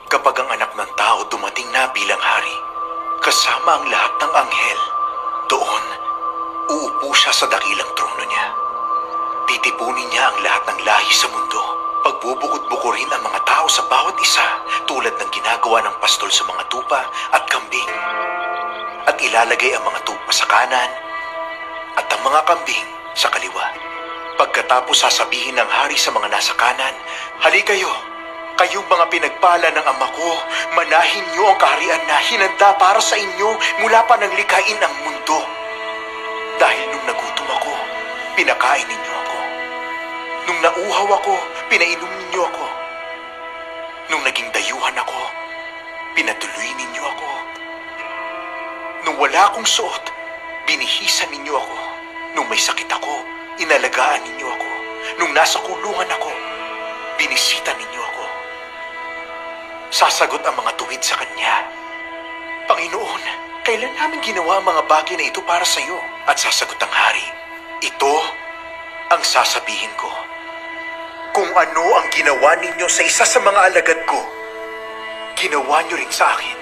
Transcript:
Kapag ang anak ng tao dumating na bilang hari, kasama ang lahat ng anghel, doon, uupo siya sa dakilang trono niya. Titipunin niya ang lahat ng lahi sa mundo. Pagbubukod-bukurin ang mga tao sa bawat isa, tulad ng ginagawa ng pastol sa mga tupa at kambing. At ilalagay ang mga tupa sa kanan at ang mga kambing sa kaliwa. Pagkatapos sasabihin ng hari sa mga nasa kanan, "Halikayo, kayong mga pinagpala ng Ama ko, manahin niyo ang kaharian na hinanda para sa inyo mula pa nang likhain ang mundo. Dahil nung nagutom ako, pinakain ninyo ako. Nung nauuhaw ako, pinainom ninyo ako. Nung naging dayuhan ako, pinatuloy ninyo ako. Nung wala akong suot, binihisan ninyo ako. Nung may sakit ako, inalagaan ninyo ako. Nung nasa kulungan ako, binisita ninyo ako." Sasagot ang mga tuwid sa kanya, "Panginoon, kailan namin ginawa ang mga bagay na ito para sa iyo?" At sasagot ang hari, "Ito ang sasabihin ko. Kung ano ang ginawa ninyo sa isa sa mga alagad ko, ginawa niyo rin sa akin."